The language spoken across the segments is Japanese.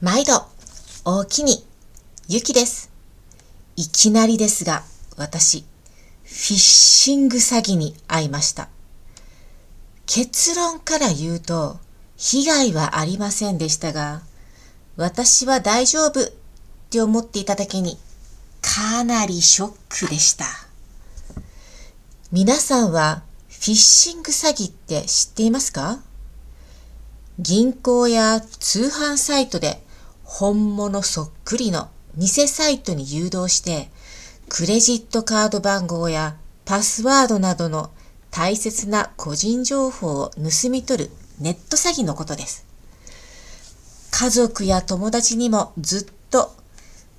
毎度、おおきに、ゆきです。いきなりですが、私、フィッシング詐欺に遭いました。結論から言うと、被害はありませんでしたが、私は大丈夫って思っていただけに、かなりショックでした。皆さんは、フィッシング詐欺って知っていますか？銀行や通販サイトで本物そっくりの偽サイトに誘導して、クレジットカード番号やパスワードなどの大切な個人情報を盗み取るネット詐欺のことです。家族や友達にもずっと、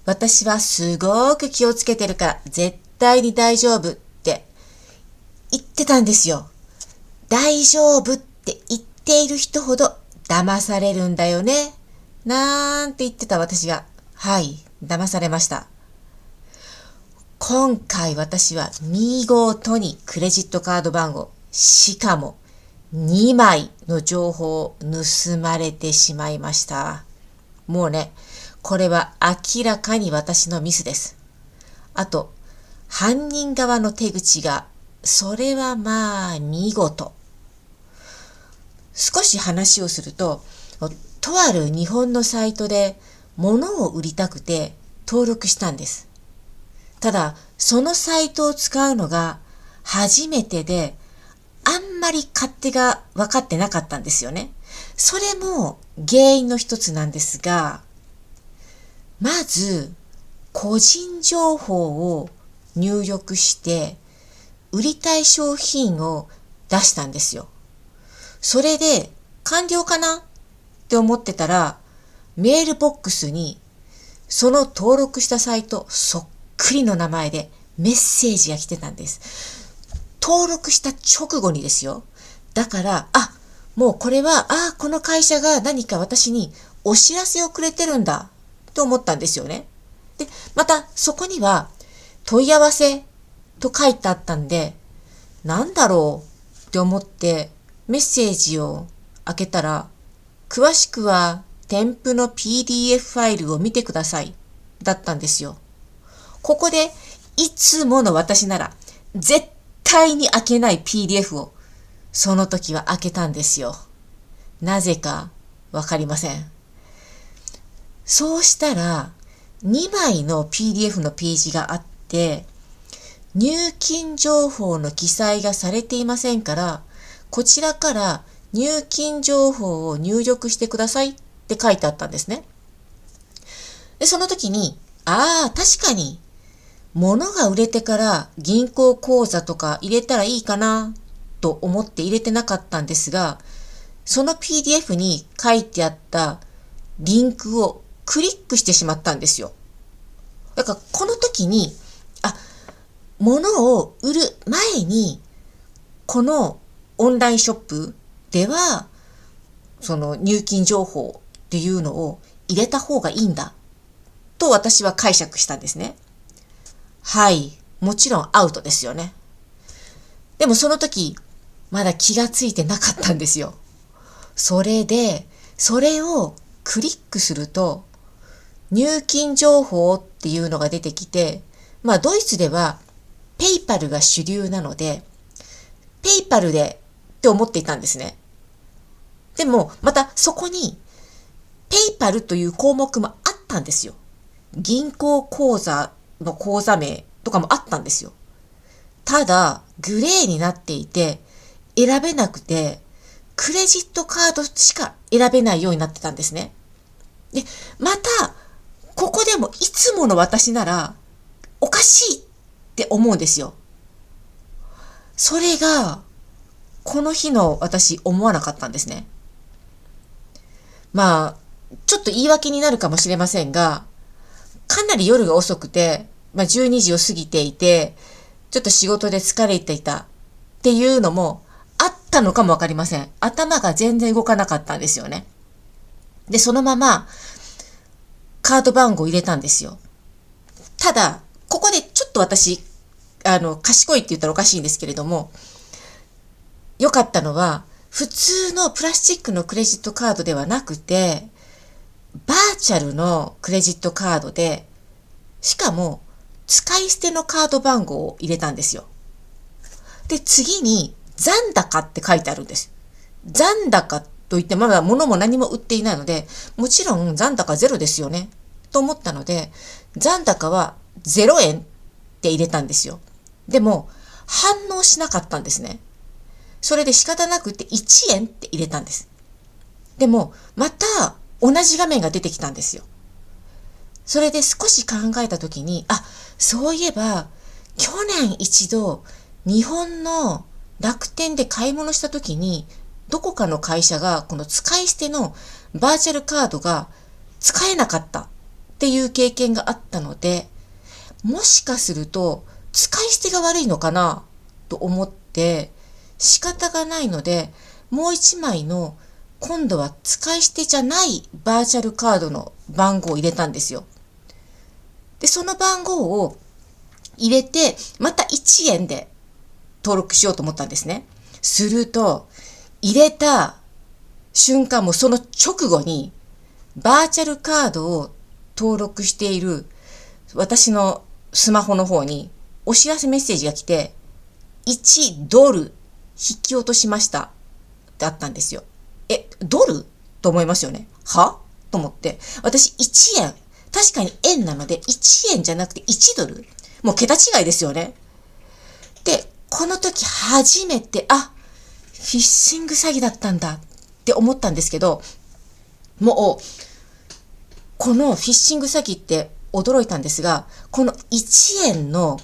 私はすごく気をつけてるから絶対に大丈夫って言ってたんですよ。大丈夫って言っている人ほど騙されるんだよね。なんて言ってた私が、はい、騙されました。今回私は見事にクレジットカード番号、しかも2枚の情報を盗まれてしまいました。もうね、これは明らかに私のミスです。あと、犯人側の手口が、それはまあ見事。少し話をすると、とある日本のサイトで物を売りたくて登録したんです。ただ、そのサイトを使うのが初めてで、あんまり勝手が分かってなかったんですよね。それも原因の一つなんですが、まず、個人情報を入力して、売りたい商品を出したんですよ。それで、完了かなって思ってたら、メールボックスに、その登録したサイトそっくりの名前でメッセージが来てたんです。登録した直後にですよ。だから、もうこれは、この会社が何か私にお知らせをくれてるんだ、と思ったんですよね。で、またそこには、問い合わせと書いてあったんで、なんだろうって思ってメッセージを開けたら、詳しくは添付の PDF ファイルを見てくださいだったんですよ。ここでいつもの私なら絶対に開けない PDF をその時は開けたんですよ。なぜかわかりません。そうしたら2枚の PDF のページがあって、入金情報の記載がされていませんから、こちらから入金情報を入力してくださいって書いてあったんですね。で、その時に、確かに、物が売れてから銀行口座とか入れたらいいかなと思って入れてなかったんですが、その PDF に書いてあったリンクをクリックしてしまったんですよ。だからこの時に、物を売る前に、このオンラインショップでは、その入金情報っていうのを入れた方がいいんだと私は解釈したんですね。はい、もちろんアウトですよね。でもその時まだ気がついてなかったんですよ。それでそれをクリックすると入金情報っていうのが出てきて、ドイツではペイパルが主流なので、ペイパルでって思っていたんですね。でも、またそこに、ペイパルという項目もあったんですよ。銀行口座の口座名とかもあったんですよ。ただ、グレーになっていて、選べなくて、クレジットカードしか選べないようになってたんですね。で、また、ここでもいつもの私なら、おかしいって思うんですよ。それが、この日の私思わなかったんですね。ちょっと言い訳になるかもしれませんが、かなり夜が遅くて、12時を過ぎていて、ちょっと仕事で疲れていたっていうのもあったのかもわかりません。頭が全然動かなかったんですよね。で、そのままカード番号を入れたんですよ。ただ、ここでちょっと私、賢いって言ったらおかしいんですけれども、良かったのは、普通のプラスチックのクレジットカードではなくて、バーチャルのクレジットカードで、しかも使い捨てのカード番号を入れたんですよ。で、次に残高って書いてあるんです。残高といってまだ物も何も売っていないので、もちろん残高ゼロですよね。と思ったので、残高は0円って入れたんですよ。でも、反応しなかったんですね。それで仕方なくて1円って入れたんです。でも、また同じ画面が出てきたんですよ。それで少し考えたときに、そういえば、去年一度、日本の楽天で買い物したときに、どこかの会社がこの使い捨てのバーチャルカードが使えなかったっていう経験があったので、もしかすると使い捨てが悪いのかなと思って仕方がないので、もう一枚の今度は使い捨てじゃないバーチャルカードの番号を入れたんですよ。で、その番号を入れてまた1円で登録しようと思ったんですね。すると入れた瞬間もその直後にバーチャルカードを登録している私のスマホの方にお知らせメッセージが来て、$1引き落としましたってあったんですよ。ドルと思いますよね。はと思って。私1円。確かに円なので1円じゃなくて$1。もう桁違いですよね。で、この時初めて、フィッシング詐欺だったんだって思ったんですけど、もう、このフィッシング詐欺って驚いたんですが、この1円の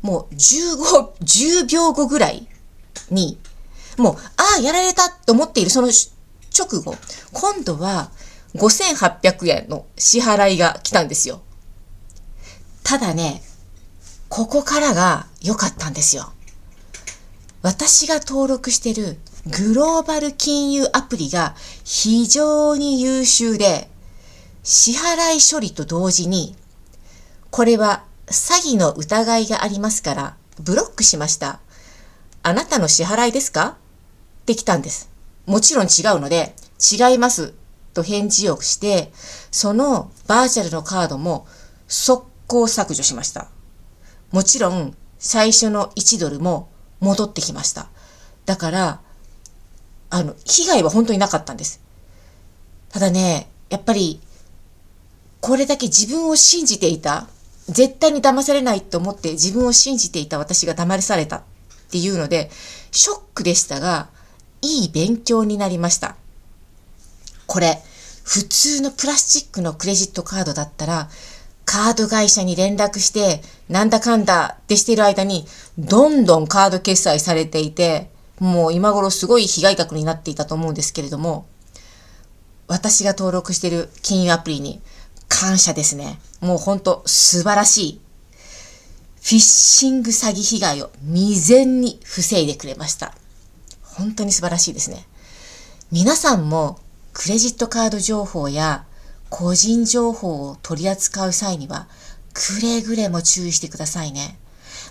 もう10秒後ぐらいに、もう、やられたと思っているその直後、今度は5800円の支払いが来たんですよ。ただね、ここからが良かったんですよ。私が登録しているグローバル金融アプリが非常に優秀で、支払い処理と同時に、これは詐欺の疑いがありますからブロックしました。あなたの支払いですかって来たんです。もちろん違うので、違いますと返事をして、そのバーチャルのカードも速攻削除しました。もちろん最初の$1も戻ってきました。だから、被害は本当になかったんです。ただね、やっぱり、これだけ自分を信じていた、絶対に騙されないと思って自分を信じていた私が騙されたっていうので、ショックでしたが、いい勉強になりました。これ、普通のプラスチックのクレジットカードだったら、カード会社に連絡して、なんだかんだってしている間に、どんどんカード決済されていて、もう今頃すごい被害額になっていたと思うんですけれども、私が登録している金融アプリに感謝ですね。もうほんと素晴らしい。フィッシング詐欺被害を未然に防いでくれました。本当に素晴らしいですね。皆さんもクレジットカード情報や個人情報を取り扱う際にはくれぐれも注意してくださいね。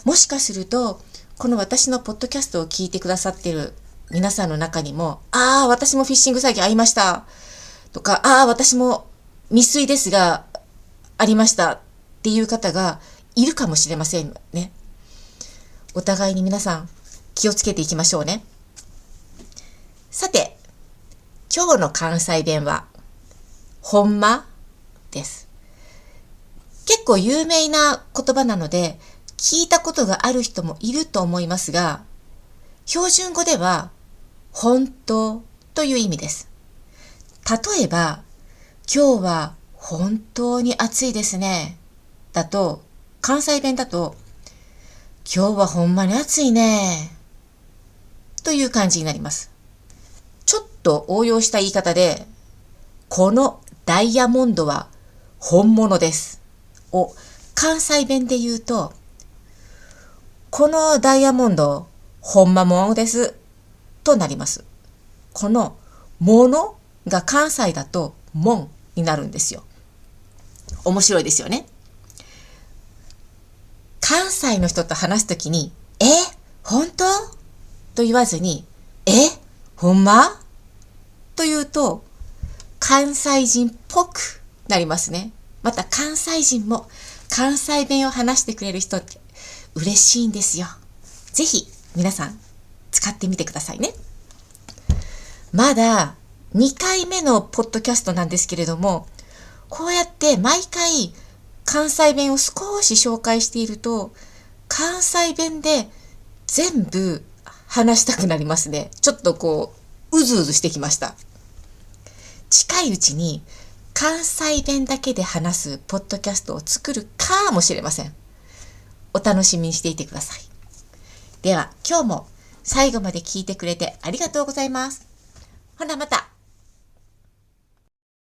もしかするとこの私のポッドキャストを聞いてくださっている皆さんの中にも、私もフィッシング詐欺ありましたとか、私も未遂ですがありましたっていう方がいるかもしれませんね。お互いに皆さん気をつけていきましょうね。さて、今日の関西弁はほんまです。結構有名な言葉なので聞いたことがある人もいると思いますが、標準語では本当という意味です。例えば、今日は本当に暑いですね。だと、関西弁だと、今日はほんまに暑いね。という感じになります。ちょっと応用した言い方で、このダイヤモンドは本物ですを関西弁で言うと、このダイヤモンドほんまもんですとなります。このものが関西だともんになるんですよ。面白いですよね。関西の人と話すときに、本当と言わずに、ほんまと言うと、関西人っぽくなりますね。また関西人も関西弁を話してくれる人って嬉しいんですよ。ぜひ皆さん使ってみてくださいね。まだ2回目のポッドキャストなんですけれども、こうやって毎回関西弁を少し紹介していると、関西弁で全部話したくなりますね。ちょっとうずうずしてきました。近いうちに関西弁だけで話すポッドキャストを作るかもしれません。お楽しみにしていてください。では今日も最後まで聞いてくれてありがとうございます。ほなまた。